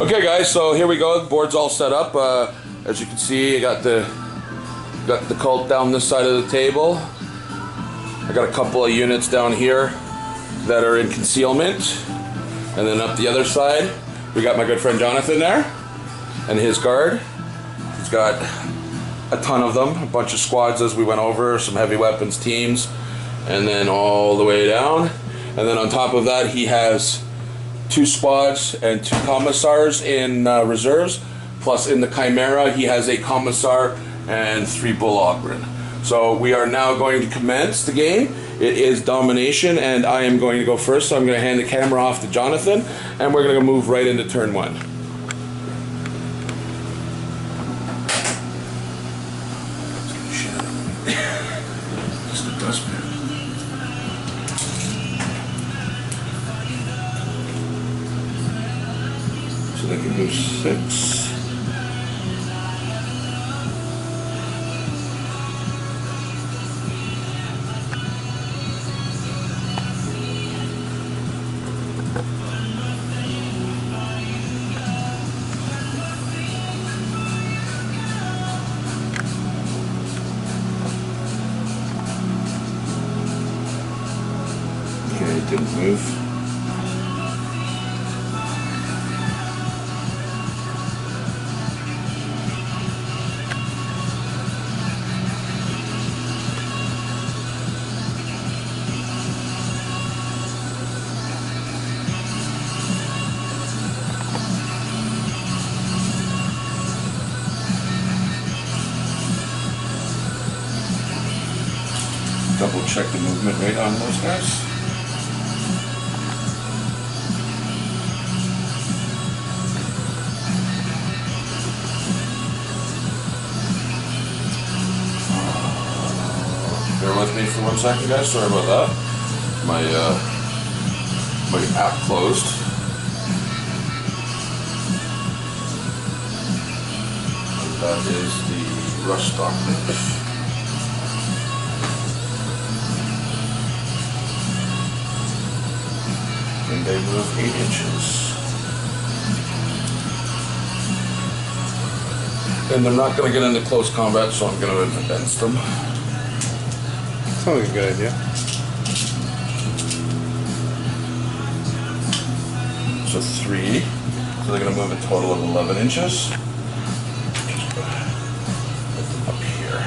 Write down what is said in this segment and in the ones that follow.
Okay guys, so here we go. The board's all set up. As you can see, I got the cult down this side of the table. I got a couple of units down here that are in concealment. And then up the other side, we got my good friend Jonathan there and his guard. He's got a ton of them, a bunch of squads as we went over, some heavy weapons teams, and then all the way down. And then on top of that, he has 2 squads and 2 commissars in reserves, plus in the Chimera he has a commissar and 3 bull Ogren. So we are now going to commence the game. It is domination, and I am going to go first, so I'm going to hand the camera off to Jonathan, and we're going to move right into turn 1. Just a dustpan. So they can move 6. Okay, it didn't move. Double check the movement rate on those guys. Bear with me for 1 second, guys. Sorry about that. My app closed. That is the rush stock. And they move 8 inches. And they're not going to get into close combat, so I'm going to advance them. Sounds like a good idea. So 3. So they're going to move a total of 11 inches. Up here.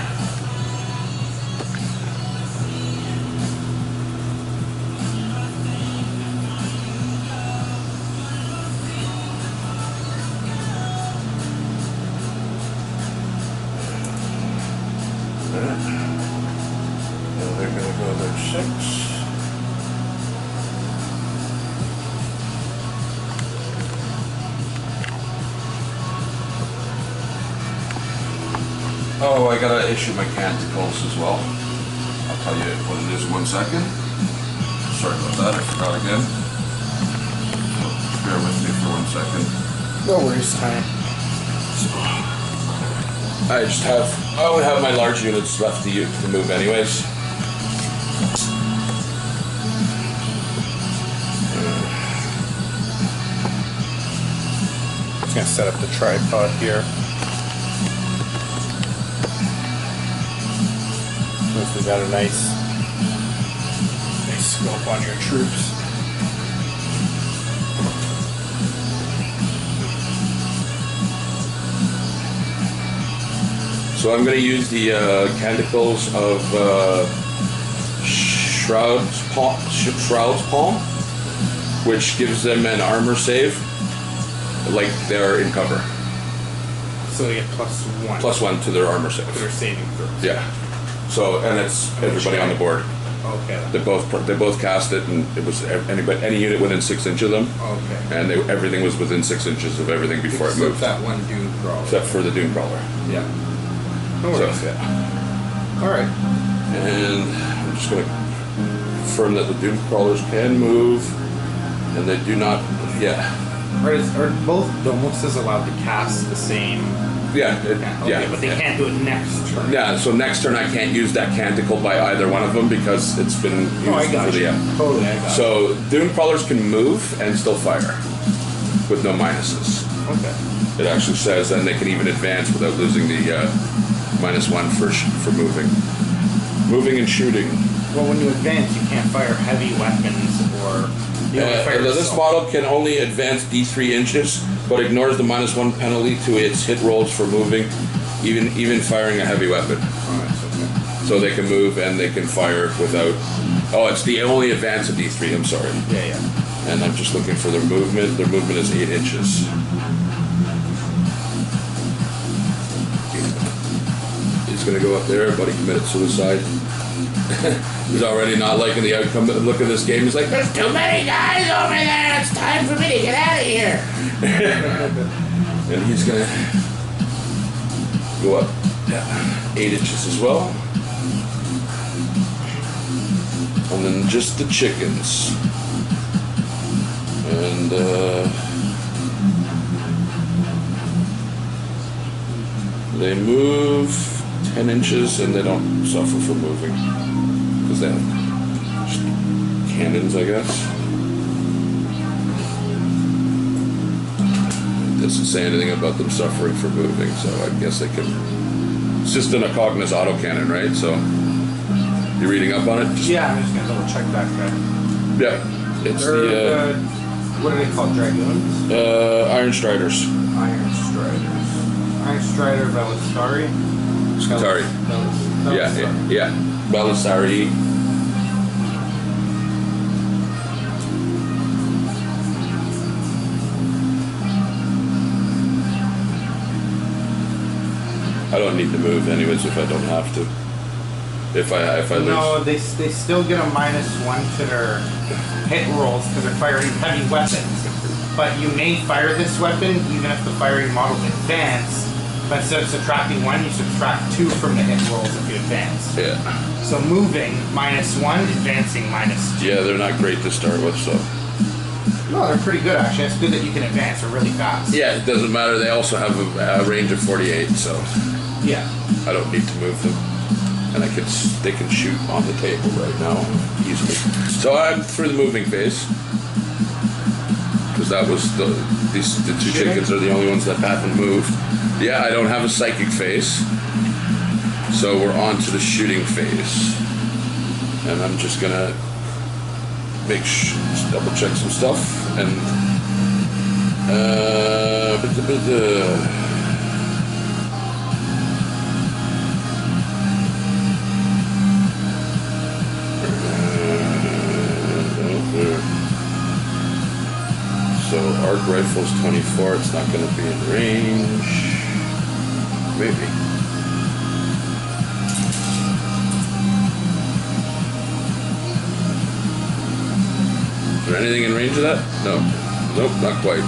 And they're going to go there 6. Oh, I gotta issue my canticles as well. I'll tell you what it is in 1 second. Sorry about that, I forgot again. So bear with me for 1 second. No worries, time. I only have my large units left to move anyways. Just gonna set up the tripod here. Once we got a nice scope on your troops. So I'm going to use the canticles of Shroud's Palm, which gives them an armor save, like they're in cover. So they get +1. +1 to their armor save. To their saving throws. Yeah. So, and it's everybody on the board. Okay. They both cast it, and it was any unit within 6 inches of them. Okay. And everything was within 6 inches of everything before it moved. Except that one Dune Crawler. Except for the Dune Crawler. Yeah. No worries. So, yeah. Alright. And I'm just going to confirm that the Doom Crawlers can move, and they do not, Are both Domuses allowed to cast the same? But they can't do it next turn. Yeah, so next turn I can't use that canticle by either one of them because it's been used I got for the Totally, I got So Doom Crawlers can move and still fire with no minuses. Okay. It actually says, and they can even advance without losing the -1 for moving. Moving and shooting. Well, when you advance, you can't fire heavy weapons or... This model can only advance D3 inches, but ignores the -1 penalty to its hit rolls for moving, even firing a heavy weapon. okay. So they can move and they can fire without... Oh, it's the only advance of D3, I'm sorry. Yeah. And I'm just looking for their movement. Their movement is 8 inches. He's going to go up there, but he committed suicide. He's already not liking the outcome. Look at this game. He's like, there's too many guys over there. It's time for me to get out of here. And he's going to go up 8 inches as well. And then just the chickens. And they move 10 inches and they don't suffer for moving because they have cannons, I guess. It doesn't say anything about them suffering for moving, so I guess they can. It's just an Acognis autocannon, right? So you're reading up on it? Yeah, I'm just gonna double check that guy. Yeah, it's the what are they called? Dragoons? Iron Striders. Iron Striders. Iron Strider Belisari. Scutari. Yeah. Belisari. I don't need to move anyways if I don't have to. If I lose. No, they still get a -1 to their hit rolls because they're firing heavy weapons. But you may fire this weapon even if the firing model advance. But instead of subtracting 1, you subtract 2 from the hit rolls if you advance. Yeah. So moving -1, advancing -2. Yeah, they're not great to start with, so. No, they're pretty good actually. It's good that you can advance. They're really fast. Yeah, it doesn't matter. They also have a range of 48, so. Yeah. I don't need to move them. And they can shoot on the table right now easily. So I'm through the moving phase. Because that was the two chickens are the only ones that haven't moved. Yeah, I don't have a psychic phase. So we're on to the shooting phase. And I'm just gonna just double check some stuff and so arc rifle's 24, it's not going to be in range. Maybe. Is there anything in range of that? No. Nope, not quite.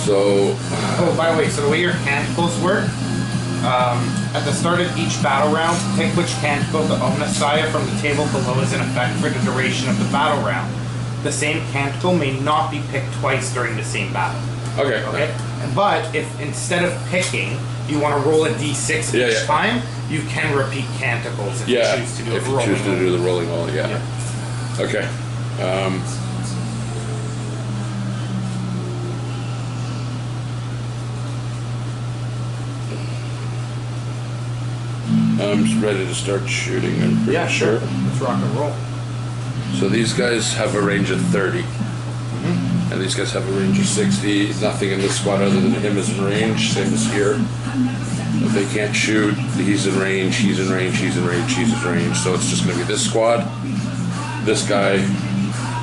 So... Oh, by the way, so the way your canticles work, at the start of each battle round, pick which canticle to own a Saya from the table below is in effect for the duration of the battle round. The same canticle may not be picked twice during the same battle. Okay. But if instead of picking, you want to roll a d6 each time, you can repeat canticles if you choose to do if you choose to do the rolling roll, Okay. I'm just ready to start shooting, I'm pretty sure. Let's rock and roll. So these guys have a range of 30. And these guys have a range of 60. Nothing in this squad other than him is in range, same as here. If they can't shoot, he's in range, he's in range, he's in range, he's in range. So it's just going to be this squad, this guy,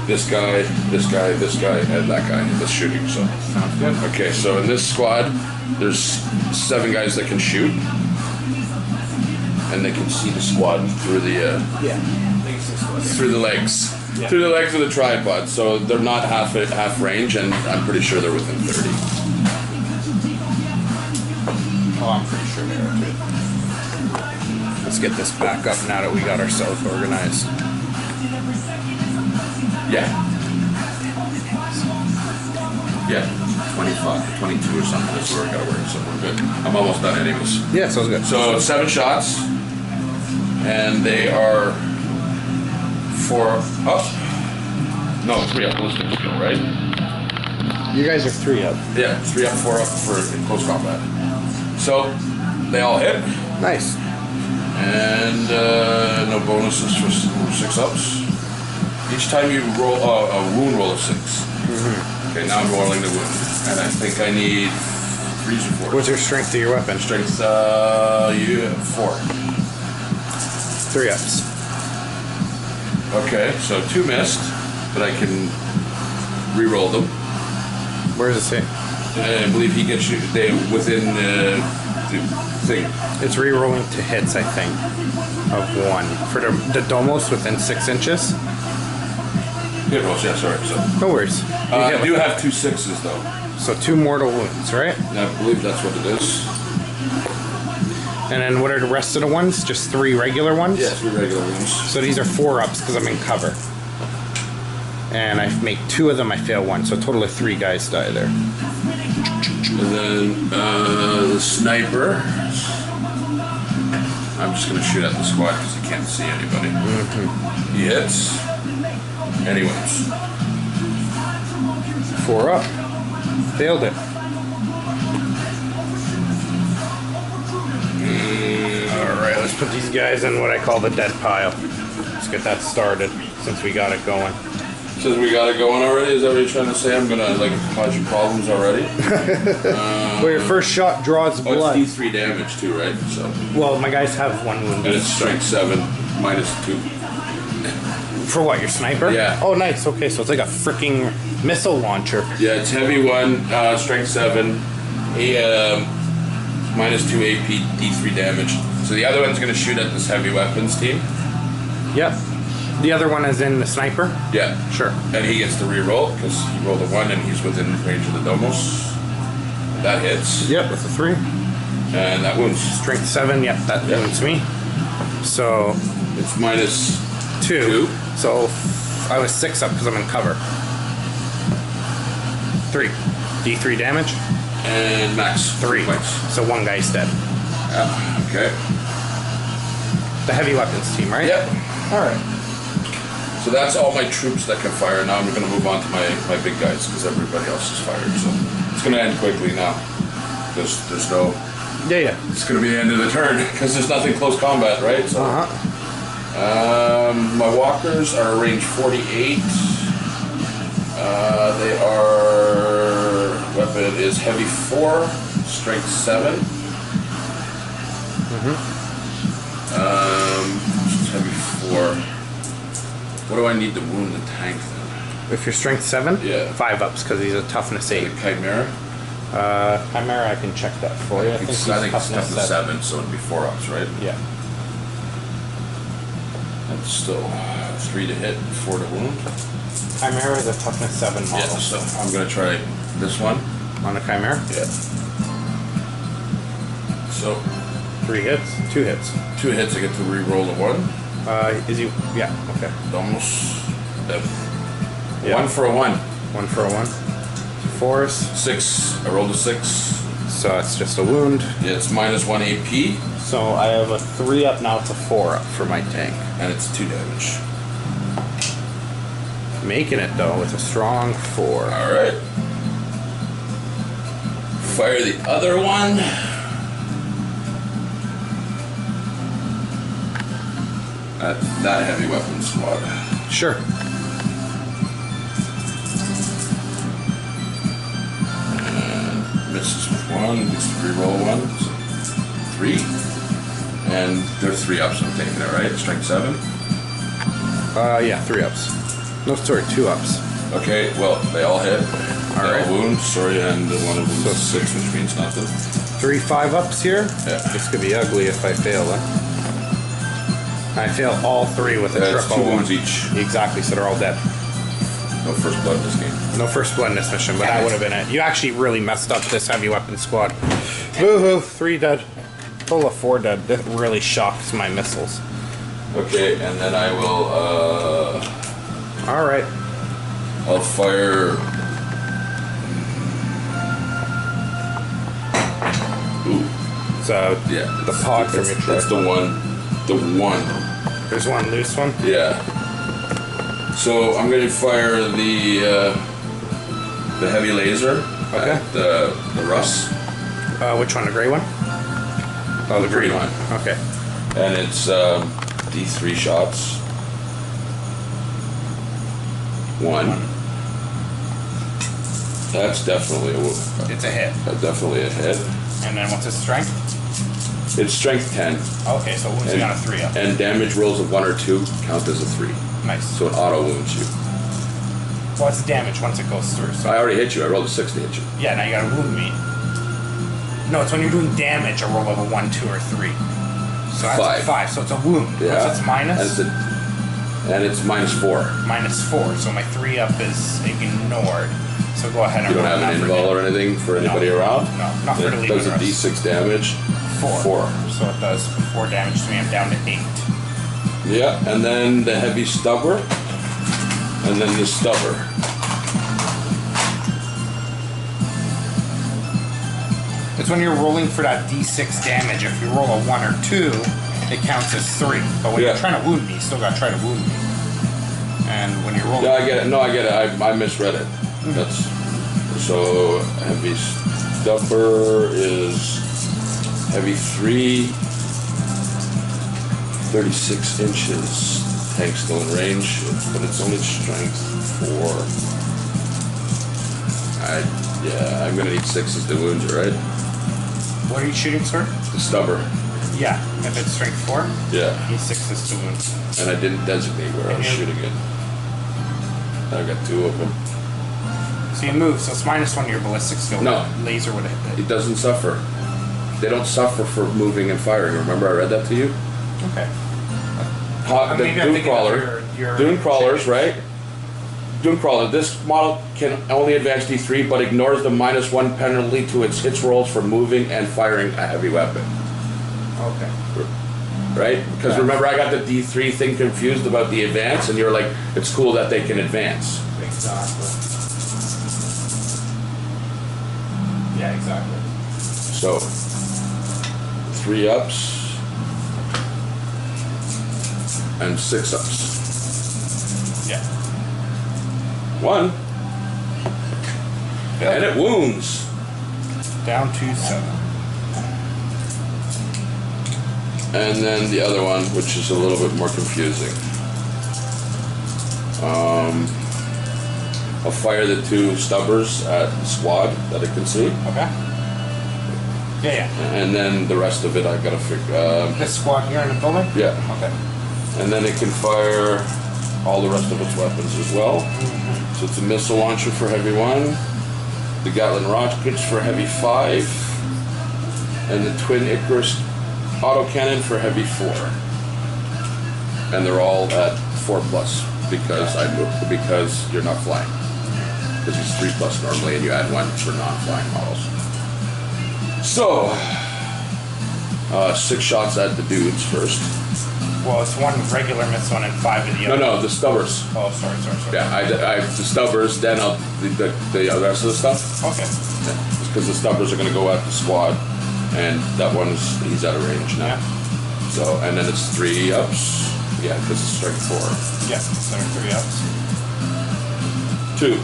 this guy, this guy, this guy, and that guy that's shooting. So sounds good. Okay, so in this squad, there's 7 guys that can shoot. And they can see the squad through the through the legs. Yeah. Through the legs of the tripod, so they're not half range, and I'm pretty sure they're within 30. Oh, I'm pretty sure they are too. Let's get this back up now that we got ourselves organized. Yeah, 25, 22 or something. That's where I gotta work, so we're good. I'm almost done anyways. Yeah, sounds good. So 7 shots, and they are 4 up. No, 3 up ballistic skill, right? You guys are 3 up. Yeah, 3 up, 4 up for in close combat. So they all hit. Nice. And no bonuses for 6 ups. Each time you roll a wound roll of 6. Okay, now I'm rolling the wound. And I think I need 3s or 4s. What's your strength of your weapon? Strength, you have 4. 3 ups. Okay, so 2 missed, but I can re-roll them. Where does it say? I believe he gets you within the thing. It's re-rolling to hits, I think, of 1. For the domos within 6 inches. Hit rolls, yeah, sorry. So. No worries. I do have 2 6s though. So 2 mortal wounds, right? And I believe that's what it is. And then what are the rest of the ones? Just 3 regular ones? Yeah, 3 regular wounds. So these are 4 ups because I'm in cover. And I make 2 of them, I fail 1. So a total of 3 guys die there. And then the sniper. I'm just going to shoot at the squad because he can't see anybody. He hits. And he wins. 4 up. Failed it. Alright, let's put these guys in what I call the dead pile. Let's get that started since we got it going. Since we got it going already? Is that what you're trying to say? I'm gonna like cause you problems already? Well, your first shot draws blood. It's D3 damage too, right? So. Well, my guys have 1 wound. And it's strength 7 minus 2. For what, your sniper? Yeah. Oh, nice. Okay, so it's like a freaking missile launcher. Yeah, it's heavy 1, strength 7, minus 2 AP, D3 damage. So the other one's gonna shoot at this heavy weapons team. Yep. The other one is in the sniper? Yeah. Sure. And he gets to re-roll because he rolled a 1 and he's within range of the domos. That hits. Yep, with a 3. And that wounds. Strength 7, yep, that wounds me. So it's minus 2. So I was 6 up because I'm in cover. 3. D3 damage. And max 3. points. So 1 guy's dead. Yeah, okay. The heavy weapons team, right? Yep. Alright. So that's all my troops that can fire. Now I'm going to move on to my big guys because everybody else is fired. So it's going to end quickly now. There's no... Yeah. It's going to be the end of the turn because there's nothing close combat, right? So, my walkers are range 48. They are... Weapon is heavy 4, strength 7. Heavy 4. What do I need to wound the tank then? If you're strength 7? Yeah. 5 ups because he's a toughness 8. The Chimera? Chimera, I can check that for you. I think it's toughness 7, so it'd be 4 ups, right? Yeah. That's still 3 to hit, 4 to wound. Chimera is a toughness 7 model. Yeah, so I'm going to try this one. On the Chimera? Yeah. So 3 hits? 2 hits. 2 hits, I get to re-roll the 1. Is he? Yeah, okay. Almost. Yeah. 1 for a 1. 1 for a 1. 4s. 6. I rolled a 6. So it's just a wound. Yeah, it's minus 1 AP. So I have a 3 up, now it's a 4 up for my tank. And it's 2 damage. Making it though with a strong 4. Alright. Fire the other one. That heavy weapon squad. Sure. And misses with 1, gets to re-roll 1. So 3. And there's 3 ups, I'm taking it, right? Strength 7? Yeah, 3 ups. No, sorry, 2 ups. Okay, well, they all hit. Alright. All wounds, sorry, and one of them is 6, which means nothing. 3 5 ups here? Yeah. This could be ugly if I fail, huh? I fail all 3 with a That's triple 2 1. wounds each. Exactly, so they're all dead. No first blood in this game. No first blood in this mission, but that would have been it. You actually really messed up this heavy weapon squad. Boo-hoo, 3 dead. Total of 4 dead. That really shocks my missiles. Okay, and then I will, Alright. I'll fire... Ooh. So, Yeah. the pod from your truck. That's the one. The one. There's one loose one? Yeah. So I'm going to fire the the heavy laser. Okay. The Russ. Which one? The gray one? Oh, the green one. Okay. And it's D3 shots. 1. That's definitely It's a hit. definitely a hit. And then what's its strength? It's strength 10. Okay, so it wounds me on a 3-up. And damage rolls of 1 or 2 count as a 3. Nice. So it auto wounds you. Well, it's damage once it goes through. So I already hit you. I rolled a 6 to hit you. yeah, now you gotta wound me. No, it's when you're doing damage, a roll of a 1, 2, or 3. So that's 5. a 5, so it's a wound. Yeah. So it's minus? And it's minus 4. Minus 4, so my 3-up is ignored. So go ahead and You don't roll have an that for invul hit. or anything for anybody around? No, not for It the does a leader. D6 damage. 4. So it does 4 damage to me. I'm down to 8. Yeah, and then the heavy stubber. And then the stubber. It's when you're rolling for that D6 damage. If you roll a 1 or 2, it counts as 3. But when you're trying to wound me, you still gotta try to wound me. And when you're rolling... Yeah, I get it. No, I get it. I misread it. That's... So, heavy stubber is... Heavy 3... 36 inches. Tank's still in range, but it's only strength 4. Yeah, I'm gonna need 6s to wound you, right? What are you shooting, sir? The stubber. Yeah, if it's strength 4, Yeah. you need 6s to wound. And I didn't designate where I was shooting it. I got 2 of them. So you move, so it's minus 1 to your ballistic skill. No. Laser would have hit It doesn't suffer. They don't suffer for moving and firing. Remember I read that to you? Okay. The Maybe I'm Dune thinking Crawler. of your Dune Crawlers, right? Dune Crawler. This model can only advance D3, but ignores the -1 penalty to its hits rolls for moving and firing a heavy weapon. Okay. Right? Because remember, I got the D3 thing confused about the advance, and you're like, it's cool that they can advance. Exactly. Yeah, exactly. So, 3 ups and 6 ups. Yeah. 1. And it wounds. Down to 7. And then the other one, which is a little bit more confusing. I'll fire the 2 stubbers at the squad that I can see. Okay. Yeah. And then the rest of it I gotta figure. This squad here in the building? Yeah. Okay. And then it can fire all the rest of its weapons as well. So it's a missile launcher for heavy 1, the Gatling rockets for heavy 5, and the twin Icarus autocannon for heavy 4. And they're all at 4+ because you're not flying. Because it's 3+ normally, and you add 1 for non-flying models. So, 6 shots at the dudes first. Well, it's 1 regular missile and 5 of the other. No, the stubbers. Oh, sorry. Yeah, I the stubbers, then I'll the rest of the stuff. Okay. Because the stubbers are going to go at the squad, and that he's out of range now. Yeah. So, and then it's 3 ups. Yeah, because it's strength 4. Yeah, so 3 ups. 2.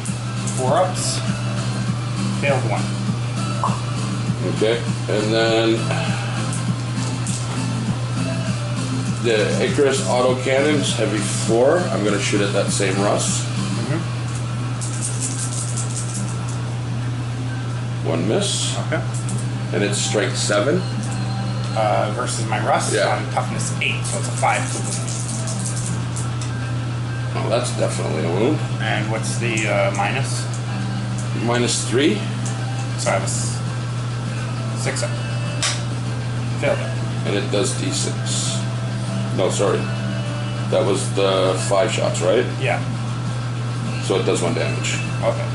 4 ups. Failed 1. Okay, and then the Icarus autocannons, heavy 4. I'm going to shoot at that same Russ. 1 miss. Okay. And it's strength 7. Versus my Russ, Yeah. on toughness 8, so it's a 5 to wound. Oh, that's definitely a wound. And what's the minus? -3. So I was 6 up. Failed it. And it does D6. No, sorry. That was the 5 shots, right? Yeah. So it does 1 damage. Okay.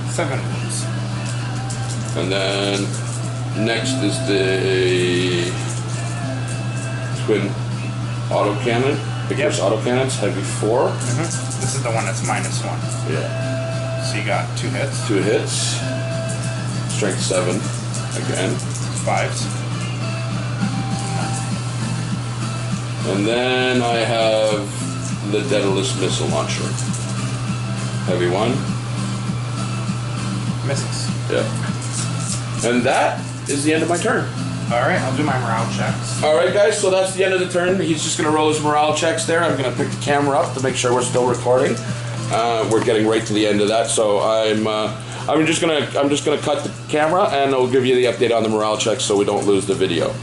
Seven wounds. And then next is the twin autocannon. Icarus autocannons, heavy 4. This is the one that's -1. Yeah. So you got 2 hits. 2 hits. Strength 7 again. 5s. And then I have the Daedalus missile launcher. Heavy one. Misses. Yeah. And that is the end of my turn. Alright, I'll do my morale checks. Alright guys, so that's the end of the turn. He's just going to roll his morale checks there. I'm going to pick the camera up to make sure we're still recording. We're getting right to the end of that, so I'm just gonna cut the camera and I'll give you the update on the morale checks so we don't lose the video.